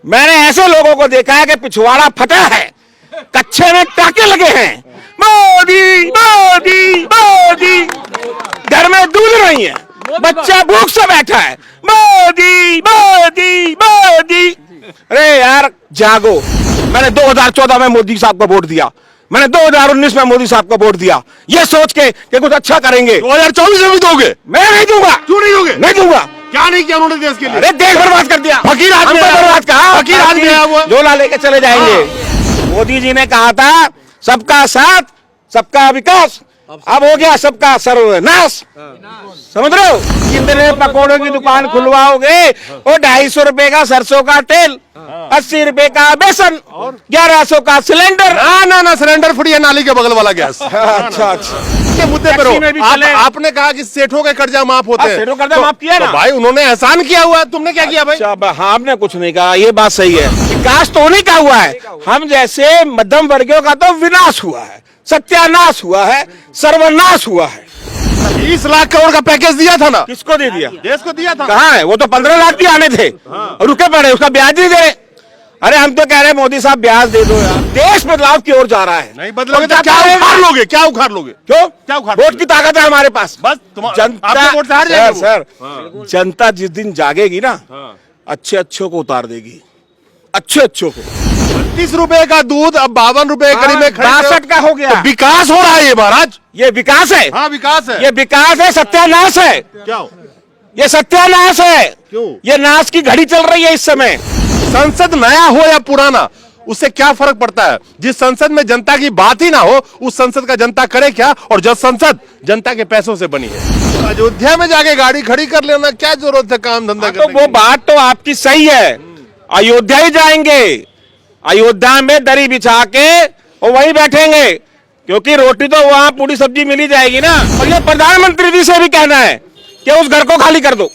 मैंने ऐसे लोगों को देखा है कि पिछवाड़ा फटा है, कच्छे में टाके लगे हैं, मोदी मोदी मोदी, घर में दूध नहीं है, बच्चा भूख से बैठा है, मोदी मोदी मोदी। अरे यार जागो। मैंने 2014 में मोदी साहब को वोट दिया, मैंने 2019 में मोदी साहब को वोट दिया, ये सोच के कि कुछ अच्छा करेंगे। 2024 में भी दोगे? मैं नहीं दूंगा। क्यों नहीं दोगे? नहीं दूंगा। क्या नहीं किया उन्होंने देश के लिए? अरे देश बर्बाद कर दिया। फकीर आदमी बर्बाद कहा, फकीर आदमी है वो। झोला लेके चले जाएंगे। मोदी जी ने कहा था सबका साथ सबका विकास, अब हो गया सबका सर्वनाश। समझ रहे हो? कितने पकौड़ों की दुकान खुलवाओगे और 250 रुपए का सरसों का तेल, 80 रुपए का बेसन, 1100 का सिलेंडर। ना सिलेंडर फ्री है, नाली के बगल वाला गैस। अच्छा के मुद्दे पर हो। आपने कहा कि सेठों के कर्जा माफ होते हैं। सेठों कर्जा माफ किया ना भाई, उन्होंने एहसान किया हुआ है, तुमने क्या किया भाई? अच्छा, हाँ हमने कुछ नहीं कहा, ये बात सही है। विकास तो उन्हीं का हुआ है, हम जैसे मध्यम वर्गियों का तो विनाश हुआ है, सत्यानाश हुआ है, सर्वनाश हुआ है। 20 लाख करोड़ का पैकेज दिया था ना? किसको दे दिया? देश को दिया था। कहाँ है वो? तो 15 लाख भी आने थे और रुके पड़े, उसका ब्याज नहीं दे रहे। अरे हम तो कह रहे हैं मोदी साहब ब्याज दे दो यार। देश बदलाव की ओर जा रहा है। नहीं बदलोगे तो क्या उखाड़ लोगे? क्या उखाड़ लोगे? क्यों? क्या उखाड़? वोट की ताकत है हमारे पास। बस जनता वोट से हार जाएंगे सर, जनता जिस दिन जागेगी ना, अच्छे अच्छों को उतार देगी, अच्छे अच्छों को। 30 रुपए का दूध अब 52 रुपए करीब में 62 का हो गया। तो विकास हो रहा है ये महाराज। ये विकास है। हाँ विकास है। ये विकास है, सत्यानाश है। क्या? ये सत्यानाश है। क्यों? ये नाश की घड़ी चल रही है इस समय। संसद नया हो या पुराना, उससे क्या फर्क पड़ता है? जिस संसद में जनता की बात ही ना हो, उस संसद का जनता करे क्या? और जब संसद जनता के पैसों से बनी है, अयोध्या में जाके गाड़ी खड़ी कर लेना क्या जरूरत है काम धंधा करने की? तो वो बात तो आपकी सही है, अयोध्या ही जाएंगे, अयोध्या में दरी बिछा के और वहीं बैठेंगे, क्योंकि रोटी तो वहां पूरी सब्जी मिल ही जाएगी ना। और ये प्रधानमंत्री जी से भी कहना है कि उस घर को खाली कर दो,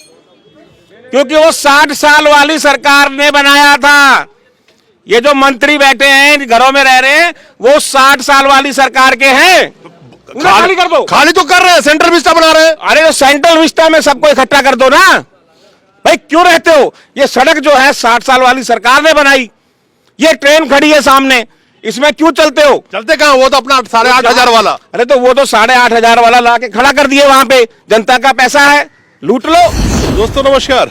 क्योंकि वो 60 साल वाली सरकार ने बनाया था। ये जो मंत्री बैठे हैं घरों में रह रहे हैं, वो 60 साल वाली सरकार के हैं। खाली कर दो। खाली तो कर रहे हैं, सेंट्रल विस्टा बना रहे हैं। अरे तो सेंट्रल विस्टा में सबको इकट्ठा कर दो ना भाई, क्यों रहते हो? ये सड़क जो है 60 साल वाली सरकार ने बनाई, ये ट्रेन खड़ी है सामने, इसमें क्यों चलते हो? चलते कहां? वो तो अपना 8,500 वाला। अरे तो वो तो 8,500 वाला लाके खड़ा कर दिए वहां पे, जनता का पैसा है, लूट लो। दोस्तों नमस्कार।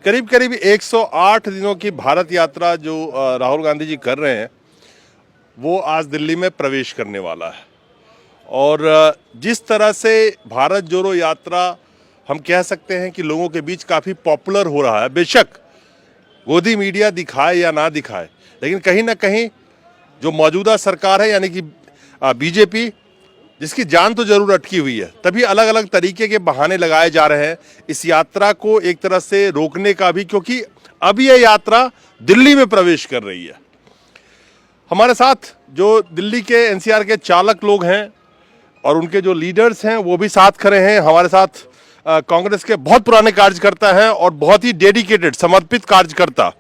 करीब करीब 108 दिनों की भारत यात्रा जो राहुल गांधी जी कर रहे हैं, वो आज दिल्ली में प्रवेश करने वाला है। और जिस तरह से भारत जोड़ो यात्रा हम कह सकते हैं कि लोगों के बीच काफ़ी पॉपुलर हो रहा है। बेशक गोदी मीडिया दिखाए या ना दिखाए, लेकिन कहीं ना कहीं जो मौजूदा सरकार है यानी कि बीजेपी, जिसकी जान तो जरूर अटकी हुई है, तभी अलग अलग तरीके के बहाने लगाए जा रहे हैं इस यात्रा को एक तरह से रोकने का भी, क्योंकि अब ये यात्रा दिल्ली में प्रवेश कर रही है। हमारे साथ जो दिल्ली के एनसीआर के चालक लोग हैं और उनके जो लीडर्स हैं वो भी साथ खड़े हैं। हमारे साथ कांग्रेस के बहुत पुराने कार्यकर्ता हैं और बहुत ही डेडिकेटेड समर्पित कार्यकर्ता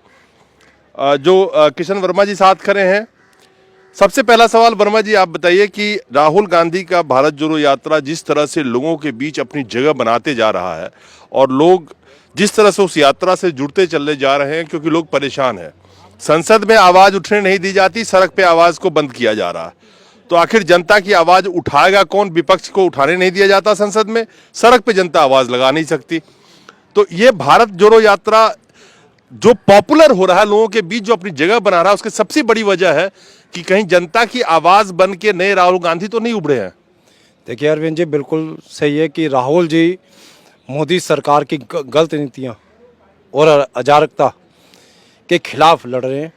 जो किशन वर्मा जी साथ खड़े हैं। सबसे पहला सवाल वर्मा जी, आप बताइए कि राहुल गांधी का भारत जोड़ो यात्रा जिस तरह से लोगों के बीच अपनी जगह बनाते जा रहा है और लोग जिस तरह से उस यात्रा से जुड़ते चले जा रहे हैं, क्योंकि लोग परेशान हैं, संसद में आवाज उठने नहीं दी जाती, सड़क पे आवाज को बंद किया जा रहा है, तो आखिर जनता की आवाज उठाएगा कौन? विपक्ष को उठाने नहीं दिया जाता संसद में, सड़क पे जनता आवाज लगा नहीं सकती। तो ये भारत जोड़ो यात्रा जो पॉपुलर हो रहा है, लोगों के बीच जो अपनी जगह बना रहा है, उसकी सबसे बड़ी वजह है कि कहीं जनता की आवाज बन के नए राहुल गांधी तो नहीं उभरे हैं। देखिए अरविंद जी, बिल्कुल सही है कि राहुल जी मोदी सरकार की गलत नीतियां और अराजकता के खिलाफ लड़ रहे हैं।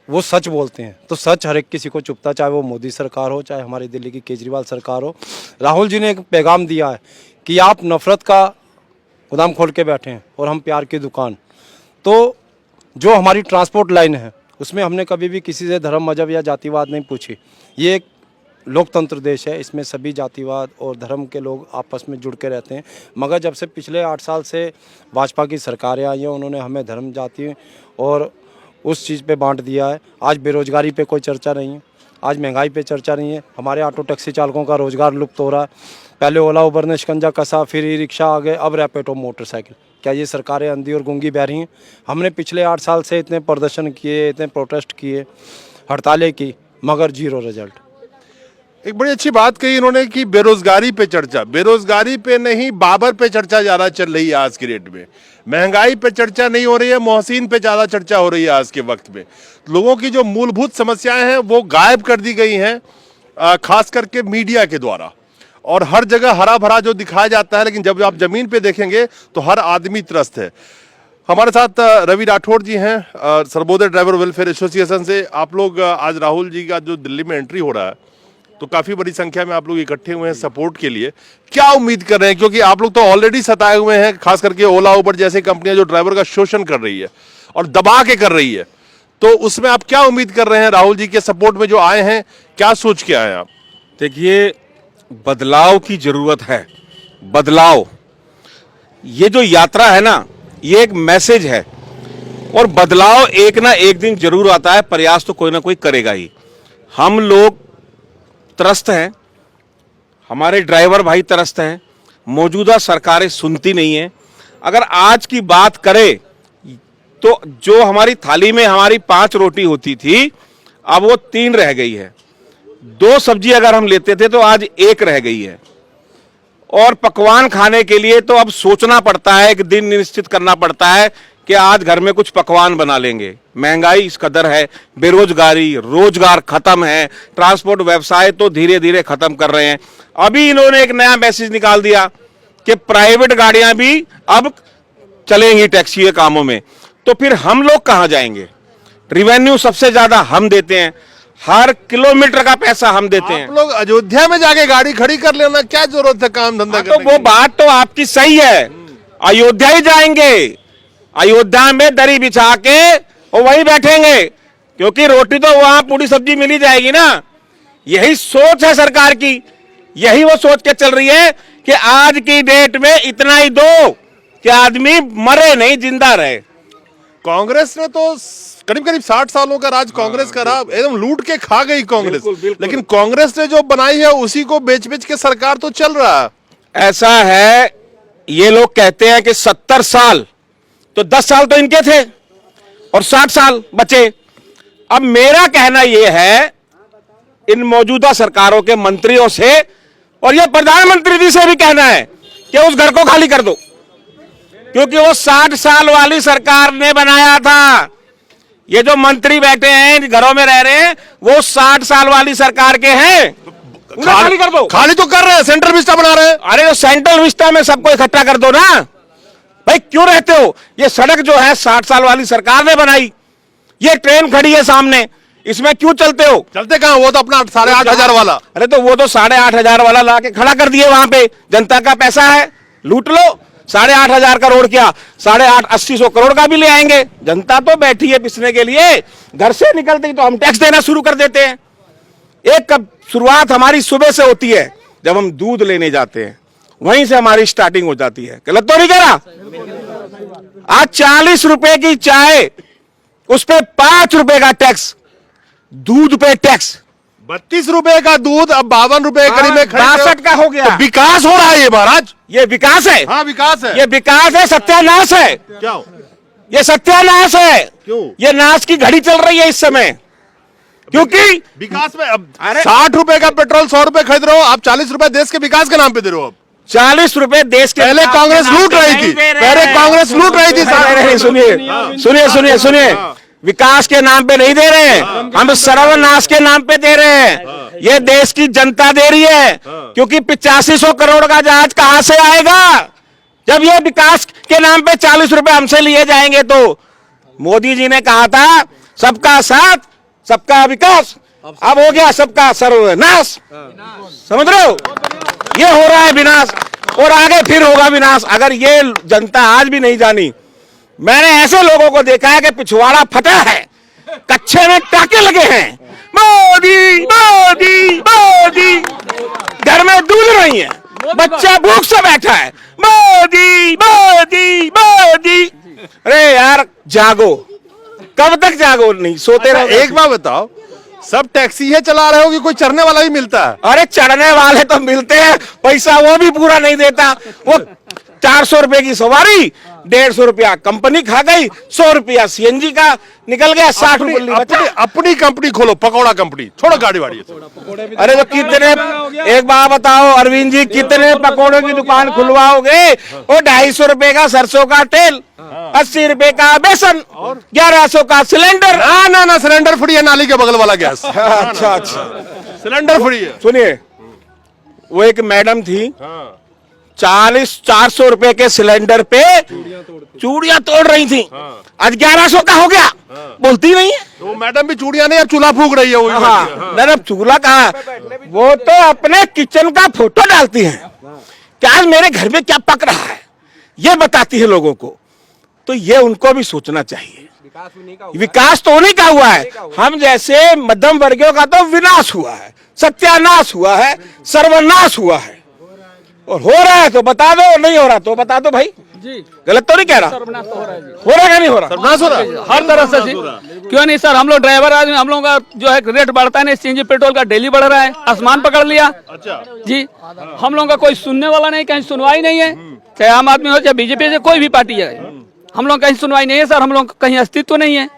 वो सच बोलते हैं तो सच हर एक किसी को चुभता, चाहे वो मोदी सरकार हो, चाहे हमारी दिल्ली की केजरीवाल सरकार हो। राहुल जी ने एक पैगाम दिया है कि आप नफरत का गोदाम खोल के बैठे हैं और हम प्यार की दुकान। तो जो हमारी ट्रांसपोर्ट लाइन है उसमें हमने कभी भी किसी से धर्म, मजहब या जातिवाद नहीं पूछी। ये एक लोकतंत्र देश है, इसमें सभी जातिवाद और धर्म के लोग आपस में जुड़ के रहते हैं। मगर जब से पिछले 8 साल से भाजपा की सरकारें आई हैं, उन्होंने हमें धर्म, जाति और उस चीज़ पे बांट दिया है। आज बेरोजगारी पे कोई चर्चा नहीं है, आज महंगाई पे चर्चा नहीं है, हमारे ऑटो टैक्सी चालकों का रोजगार लुप्त हो रहा है। पहले ओला उबर ने शिकंजा कसा, फिर ई रिक्शा आ गए, अब रैपिडो मोटरसाइकिल। क्या ये सरकारें अंधी और गूंगी बहरी हैं? हमने पिछले 8 साल से इतने प्रदर्शन किए, इतने प्रोटेस्ट किए, हड़तालें की, मगर जीरो रिजल्ट। एक बड़ी अच्छी बात कही इन्होंने कि बेरोजगारी पे चर्चा, बेरोजगारी पे नहीं बाबर पे चर्चा ज्यादा चल रही है आज की डेट में। महंगाई पे चर्चा नहीं हो रही है, मोहसिन पे ज्यादा चर्चा हो रही है आज के वक्त में। लोगों की जो मूलभूत समस्याएं हैं वो गायब कर दी गई हैं, खास करके मीडिया के द्वारा। और हर जगह हरा भरा जो दिखाया जाता है, लेकिन जब आप जमीन पे देखेंगे तो हर आदमी त्रस्त है। हमारे साथ रवि राठौड़ जी हैं, सर्वोदय ड्राइवर वेलफेयर एसोसिएशन से। आप लोग आज राहुल जी का जो दिल्ली में एंट्री हो रहा है तो काफी बड़ी संख्या में आप लोग इकट्ठे हुए हैं सपोर्ट के लिए, क्या उम्मीद कर रहे हैं? क्योंकि आप लोग तो ऑलरेडी सताए हुए हैं, खास करके ओला उबर जैसी कंपनियां जो ड्राइवर का शोषण कर रही है और दबा के कर रही है, तो उसमें आप क्या उम्मीद कर रहे हैं? राहुल जी के सपोर्ट में जो आए हैं, क्या सोच के आए हैं आप? देखिए, बदलाव की जरूरत है। बदलाव, ये जो यात्रा है ना, ये एक मैसेज है, और बदलाव एक ना एक दिन जरूर आता है। प्रयास तो कोई ना कोई करेगा ही। हम लोग त्रस्त हैं, हमारे ड्राइवर भाई त्रस्त हैं, मौजूदा सरकारें सुनती नहीं हैं। अगर आज की बात करें तो जो हमारी थाली में हमारी 5 रोटी होती थी, अब वो 3 रह गई है। 2 सब्जी अगर हम लेते थे तो आज 1 रह गई है। और पकवान खाने के लिए तो अब सोचना पड़ता है, एक दिन निश्चित करना पड़ता है कि आज घर में कुछ पकवान बना लेंगे। महंगाई इस कदर है, बेरोजगारी, रोजगार खत्म है, ट्रांसपोर्ट व्यवसाय तो धीरे धीरे खत्म कर रहे हैं। अभी इन्होंने एक नया मैसेज निकाल दिया कि प्राइवेट गाड़ियां भी अब चलेंगी टैक्सी के कामों में। तो फिर हम लोग कहां जाएंगे? रिवेन्यू सबसे ज्यादा हम देते हैं, हर किलोमीटर का पैसा हम देते हैं। आप लोग अयोध्या में जाके गाड़ी खड़ी कर लेना, क्या जरूरत है काम धंधा तो करने वो की? बात तो आपकी सही है, अयोध्या ही जाएंगे, अयोध्या में दरी बिछा के और वहीं बैठेंगे, क्योंकि रोटी तो वहां पूरी सब्जी मिल ही जाएगी ना। यही सोच है सरकार की, यही वो सोच के चल रही है कि आज की डेट में इतना ही दो कि आदमी मरे नहीं, जिंदा रहे। कांग्रेस ने तो करीब करीब 60 सालों का राज कांग्रेस का रहा, एकदम लूट के खा गई कांग्रेस। बिल्कुल, बिल्कुल। लेकिन कांग्रेस ने जो बनाई है उसी को बेच बेच के सरकार तो चल रहा है। ऐसा है, ये लोग कहते हैं कि 70 साल, तो 10 साल तो इनके थे और 60 साल बचे। अब मेरा कहना यह है इन मौजूदा सरकारों के मंत्रियों से, और ये प्रधानमंत्री जी से भी कहना है कि उस घर को खाली कर दो, क्योंकि वो 60 साल वाली सरकार ने बनाया था। ये जो मंत्री बैठे हैं घरों में रह रहे हैं, वो 60 साल वाली सरकार के हैं। उन्हें खाली कर दो। खाली तो कर रहे हैं, सेंट्रल विस्टा बना रहे हैं। अरे तो सेंट्रल विस्टा में सबको इकट्ठा कर दो ना भाई, क्यों रहते हो? ये सड़क जो है 60 साल वाली सरकार ने बनाई, ये ट्रेन खड़ी है सामने, इसमें क्यों चलते हो? चलते कहां? वो तो अपना 8,500 वाला। अरे तो वो तो 8,500 वाला ला के खड़ा कर दिए वहां पे, जनता का पैसा है, लूट लो। 8,500 करोड़ क्या, 850 करोड़ का भी ले आएंगे। जनता तो बैठी है पिसने के लिए, घर से निकलते ही तो हम टैक्स देना शुरू कर देते हैं। एक शुरुआत हमारी सुबह से होती है, जब हम दूध लेने जाते हैं, वहीं से हमारी स्टार्टिंग हो जाती है। गलत तो नहीं कह रहा? आज 40 रुपए की चाय, उस पे 5 रुपए का टैक्स, दूध पे टैक्स। 32 रुपए का दूध अब 52 रुपए करीब में खरीद रहे हो। 62 का हो गया। तो विकास हो रहा है ये महाराज, ये विकास है? हाँ विकास है। ये विकास है, सत्यानाश है। क्या? ये सत्यानाश है। क्यों? ये नाश की घड़ी चल रही है इस समय, क्योंकि विकास में अब अरे 60 रुपए का पेट्रोल 100 रुपए खरीद रहे हो, आप 40 रुपए देश के विकास के नाम पे दे रहे हो। अब 40 रुपए देश के पहले कांग्रेस लूट रही थी, पहले कांग्रेस लूट रही थी। नहीं, सुनिए, विकास के नाम पे नहीं दे रहे हैं, हम सर्वनाश के नाम पे दे रहे हैं। ये देश की जनता दे रही है, क्योंकि 8500 करोड़ का जहाज कहां से आएगा जब ये विकास के नाम पे 40 रुपए हमसे लिए जाएंगे? तो मोदी जी ने कहा था सबका साथ सबका विकास, अब हो गया सबका सर्वनाश। समझ रहे हो? ये हो रहा है विनाश, और आगे फिर होगा विनाश। अगर ये जनता आज भी नहीं जानी, मैंने ऐसे लोगों को देखा है कि पिछवाड़ा फटा है, कच्चे में टाके लगे हैं, मोदी मोदी मोदी, घर में दूध नहीं है, बच्चा भूख से बैठा है, मोदी मोदी मोदी। अरे यार जागो, कब तक जागो? नहीं सोते रहो। एक बात बताओ, सब टैक्सी है चला रहे हो कि कोई चढ़ने वाला भी मिलता है? अरे चढ़ने वाले तो मिलते हैं, पैसा वो भी पूरा नहीं देता। वो 400 रुपए की सवारी, 150 रुपया कंपनी खा गई, 100 रुपया सीएनजी का निकल गया, 60 रुपये अपनी कंपनी खोलो, पकौड़ा कंपनी, छोड़ो गाड़ी वाड़ी। अरे तो कितने, एक बात बताओ अरविंद जी, कितने पकौड़ों की दुकान खुलवाओगे? वो 250 रुपए का सरसों का तेल, 80 रुपए का बेसन, 1100 का सिलेंडर। ना सिलेंडर फ्री है, नाली के बगल वाला गैस। अच्छा, सिलेंडर फ्री है। सुनिए, वो एक मैडम थी, 400 रुपए के सिलेंडर पे चूड़ियां तोड़ रही थी। आज 1100 का हो गया, बोलती नहीं है। तो मैडम भी चूड़ियां नहीं, अब चूल्हा फूक रही है वो। हाँ, चूल्हा कहा, वो तो अपने किचन का फोटो डालती हैं कि आज मेरे घर में क्या पक रहा है, ये बताती है लोगों को। तो ये उनको भी सोचना चाहिए। विकास तो उन्हीं का हुआ है, हम जैसे मध्यम वर्गों का तो विनाश हुआ है, सत्यानाश हुआ है, सर्वनाश हुआ है। और हो रहा है तो बता दो, नहीं हो रहा तो बता दो भाई जी। गलत तो नहीं कह रहा, हो रहा है नहीं हो रहा? सर्वनाश हो रहा है हर तरह से जी। क्यों नहीं सर, हम लोग ड्राइवर आदमी, हम लोगों का जो है रेट बढ़ता है नहीं, सीएनजी पेट्रोल का डेली बढ़ रहा है, आसमान पकड़ लिया। अच्छा जी, हम लोगों का कोई सुनने वाला नहीं, कहीं सुनवाई नहीं है, चाहे आम आदमी हो चाहे बीजेपी से कोई भी पार्टी है, हम लोग कहीं सुनवाई नहीं है सर, हम लोग कहीं अस्तित्व नहीं है,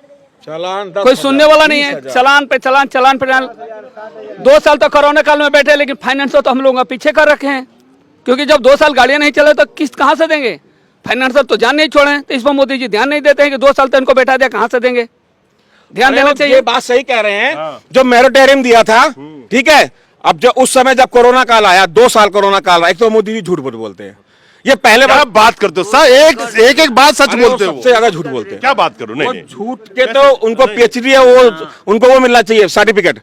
कोई सुनने वाला नहीं है। चलान पे चलान, चलान पे चलान। 2 साल तो कोरोना काल में बैठे, लेकिन फाइनेंस तो हम लोग पीछे कर रखे हैं, क्योंकि जब 2 साल गाड़ियां नहीं चले तो किस्त कहां से देंगे? फाइनेंसर तो जान नहीं छोड़े, तो इस पर मोदी जी ध्यान नहीं देते हैं कि 2 साल तो इनको बैठा दिया, कहां से देंगे? ध्यान देना चाहिए। ये बात सही कह रहे हैं, जो मैरोटेरियम दिया था, ठीक है, अब जो उस समय जब कोरोना काल आया, 2 साल कोरोना काल आया, एक तो मोदी जी झूठ बोलते हैं। ये पहले बात करते हो सर, एक बात सच बोलते हो, सबसे ज्यादा झूठ बोलते हैं। क्या बात करो? नहीं झूठ के तो उनको पीएचडी है, वो उनको वो मिलना चाहिए सर्टिफिकेट।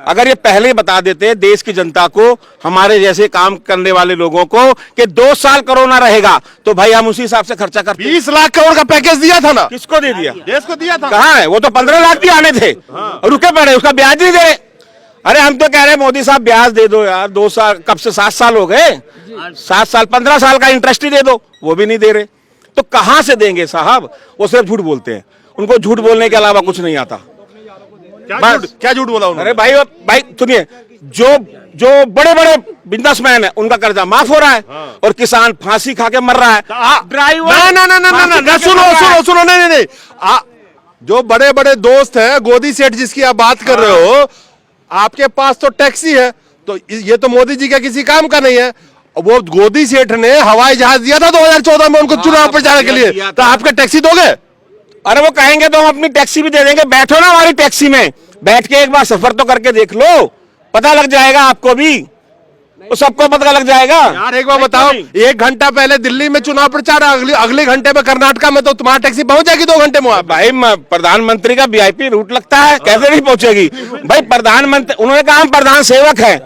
अगर ये पहले ही बता देते देश की जनता को, हमारे जैसे काम करने वाले लोगों को, कि 2 साल कोरोना रहेगा, तो भाई हम उसी हिसाब से खर्चा करते। 20 लाख करोड़ का पैकेज दिया था ना, किसको दे दिया? देश को दिया था। कहाँ है वो? तो 15 लाख भी आने थे, रुके पड़े, उसका ब्याज नहीं दे रहे। अरे हम तो कह रहे मोदी साहब ब्याज दे दो यार, 2 साल कब से 7 साल हो गए, 7 साल 15 साल का इंटरेस्ट ही दे दो, वो भी नहीं दे रहे। तो कहां से देंगे साहब? वो सिर्फ झूठ बोलते हैं, उनको झूठ बोलने के अलावा कुछ नहीं आता। क्या झूठ बोला उन्होंने? अरे भाई सुनिए, जो बड़े बड़े बिजनेसमैन है उनका कर्जा माफ हो रहा है, और किसान फांसी खा के मर रहा है। ड्राइवर ना, सुनो, नहीं, जो बड़े बड़े दोस्त हैं, गोदी सेठ जिसकी आप बात कर रहे हो, आपके पास तो टैक्सी है, तो ये तो मोदी जी का किसी काम का नहीं है। वो गोदी सेठ ने हवाई जहाज दिया था 2014 में उनको चुनाव प्रचार के लिए, तो आपका टैक्सी दोगे? अरे वो कहेंगे तो हम अपनी टैक्सी भी दे देंगे, बैठो ना हमारी टैक्सी में, बैठ के एक बार सफर तो करके देख लो, पता लग जाएगा आपको भी, तो सबको पता लग जाएगा। यार एक बार बताओ, 1 घंटा पहले दिल्ली में चुनाव प्रचार, अगले घंटे में कर्नाटका में, तो तुम्हारी टैक्सी पहुंच जाएगी 2 घंटे में। भाई प्रधानमंत्री का वीआईपी रूट लगता है, कैसे नहीं पहुंचेगी भाई? प्रधानमंत्री, उन्होंने कहा हम प्रधान सेवक हैं,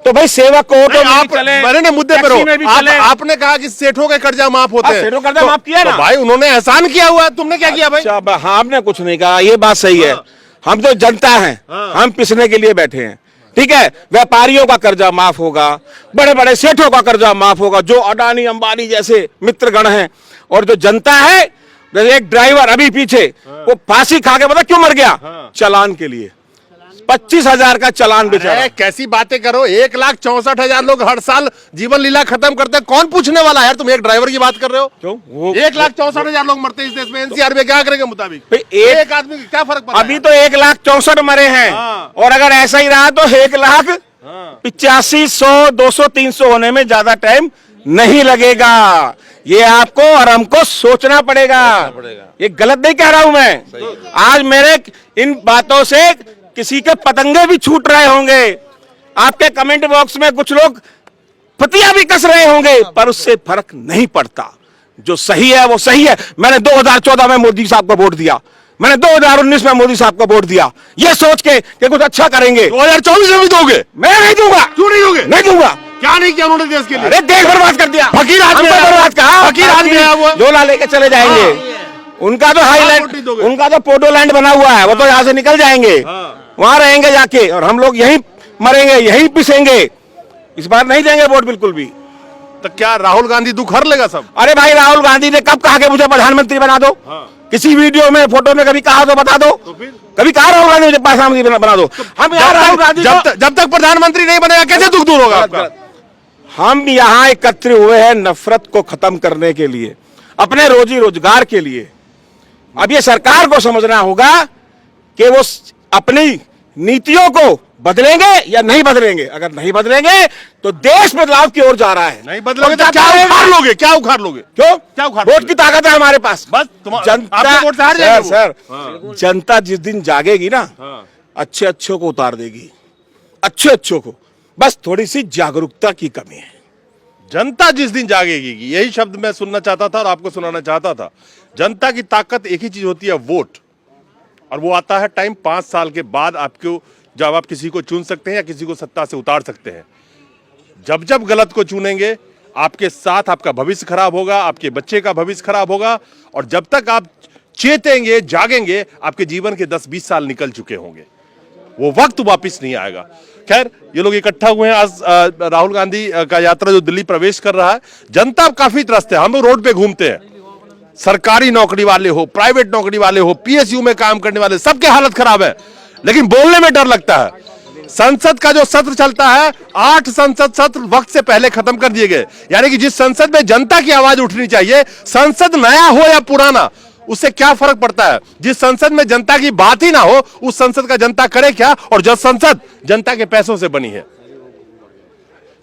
तो भाई सेवक को तो मैंने मुद्दे पर आपने कहा कि सेठों के कर्जा माफ होते हैं, सेठों का कर्जा माफ किया ना भाई, उन्होंने एहसान किया हुआ है, तुमने क्या किया भाई? हाँ, हमने कुछ नहीं कहा, ये बात सही है, हम तो जनता हैं, हम पिसने के लिए बैठे हैं, ठीक है। व्यापारियों का कर्जा माफ होगा, बड़े बड़े सेठों का कर्जा माफ होगा, जो अडानी अंबानी जैसे मित्रगण हैं, और जो जनता है, जैसे एक ड्राइवर अभी पीछे वो फांसी खा के, पता क्यों मर गया? चालान के लिए, 25,000 का चालान बेचारा। कैसी बातें करो, 1,64,000 लोग हर साल जीवन लीला खत्म करते हैं, कौन पूछने वाला है यार? तुम एक ड्राइवर की बात कर रहे हो, क्यों? 1,64,000 लोग मरते हैं इस देश में, एनसीआर में क्या करेंगे मुताबिक? एक आदमी क्या फर्क पड़ता है? अभी तो 1,64,000 मरे हैं, और अगर ऐसा ही रहा तो 1,85,100, 200, 300 होने में ज्यादा टाइम नहीं लगेगा। ये आपको और हमको सोचना पड़ेगा। ये गलत नहीं कह रहा हूं मैं। आज मेरे इन बातों से किसी के पतंगे भी छूट रहे होंगे, आपके कमेंट बॉक्स में कुछ लोग पतिया भी कस रहे होंगे, पर उससे फर्क नहीं पड़ता। जो सही है वो सही है। मैंने 2014 में मोदी साहब को वोट दिया, मैंने 2019 में मोदी साहब को वोट दिया, ये सोच के कि कुछ अच्छा करेंगे। 2024 में भी दोगे? मैं नहीं दूंगा। क्यों नहीं दोगे? नहीं दूंगा। क्या नहीं किया उन्होंने देश के लिए? अरे देश बर्बाद कर दिया, फकीर आदमी बर्बाद कहा, फकीर आदमी है वो, झोला लेके चले जाएंगे। उनका तो हाईलैंड, उनका तो पोडोलैंड बना हुआ है, वो तो यहाँ से निकल जाएंगे, वहां रहेंगे जाके, और हम लोग यहीं मरेंगे, यहीं पिसेंगे। इस बार नहीं देंगे वोट बिल्कुल भी। तो क्या राहुल गांधी दुख हर लेगा सब? अरे भाई, राहुल गांधी ने कब कहा कि मुझे प्रधानमंत्री बना दो? किसी वीडियो में फोटो में कभी कहा तो बता दो, कभी कहा राहुल गांधी मुझे प्रधानमंत्री बना दो। हम यहाँ राहुल गांधी जब तक प्रधानमंत्री नहीं बनेगा कैसे दुख दूर होगा आपका? हम यहाँ एकत्र हुए हैं नफरत को खत्म करने के लिए, अपने रोजी रोजगार के लिए। अब ये सरकार को समझना होगा कि वो अपनी नीतियों को बदलेंगे या नहीं बदलेंगे। अगर नहीं बदलेंगे तो देश बदलाव की ओर जा रहा है। नहीं बदलेंगे तो क्या उखाड़ लोगे? क्या उखाड़ लोगे? क्यों? क्या उखाड़? वोट की ताकत है हमारे पास। बस जनता आपके वोट से हार जाएंगे सर, जनता जिस दिन जागेगी ना, अच्छे अच्छों को उतार देगी, अच्छे अच्छों को। बस थोड़ी सी जागरूकता की कमी है। जनता जिस दिन जागेगी, यही शब्द मैं सुनना चाहता था और आपको सुनाना चाहता था। जनता की ताकत एक ही चीज होती है, वोट। और वो आता है टाइम 5 साल के बाद आपको, जब आप किसी को चुन सकते हैं या किसी को सत्ता से उतार सकते हैं। जब जब गलत को चुनेंगे आपके साथ आपका भविष्य खराब होगा, आपके बच्चे का भविष्य खराब होगा। और जब तक आप चेतेंगे, जागेंगे, आपके जीवन के 10-20 साल निकल चुके होंगे, वो वक्त वापस नहीं आएगा। खैर, ये लोग इकट्ठा हुए हैं आज राहुल गांधी का यात्रा जो दिल्ली प्रवेश कर रहा है। जनता काफी त्रस्त है। हम लोग रोड पे घूमते हैं, सरकारी नौकरी वाले हो, प्राइवेट नौकरी वाले हो, पीएसयू में काम करने वाले, सबके हालत खराब है, लेकिन बोलने में डर लगता है। संसद का जो सत्र चलता है, 8 संसद सत्र वक्त से पहले खत्म कर दिए गए। यानी कि जिस संसद में जनता की आवाज उठनी चाहिए, संसद नया हो या पुराना, उससे क्या फर्क पड़ता है। जिस संसद में जनता की बात ही ना हो, उस संसद का जनता करे क्या। और जब संसद जनता के पैसों से बनी है,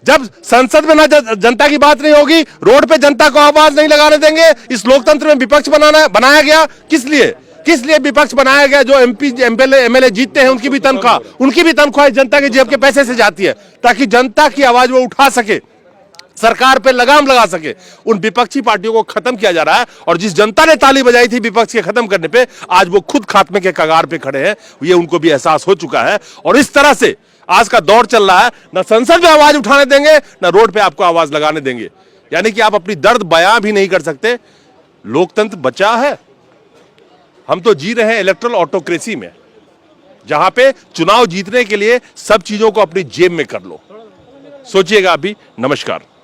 जब संसद में ना जनता की बात नहीं होगी, रोड पे जनता को आवाज नहीं लगाने देंगे। इस लोकतंत्र में विपक्ष बनाया गया किस लिए विपक्ष बनाया गया? जो एमपी एमएलए जीतते हैं, उनकी भी तनख्वाह जनता के जेब के पैसे से जाती है, ताकि जनता की आवाज वो उठा सके, सरकार पे लगाम लगा सके। उन विपक्षी पार्टियों को खत्म किया जा रहा है। और जिस जनता ने ताली बजाई थी विपक्ष के खत्म करने पे, आज वो खुद खात्मे के कगार पे खड़े हैं। ये उनको भी एहसास हो चुका है। और इस तरह से आज का दौर चल रहा है। ना संसद में आवाज उठाने देंगे, ना रोड पे आपको आवाज लगाने देंगे। यानी कि आप अपनी दर्द बयां भी नहीं कर सकते। लोकतंत्र बचा है। हम तो जी रहे हैं इलेक्ट्रल ऑटोक्रेसी में, जहां पे चुनाव जीतने के लिए सब चीजों को अपनी जेब में कर लो। सोचिएगा अभी। नमस्कार।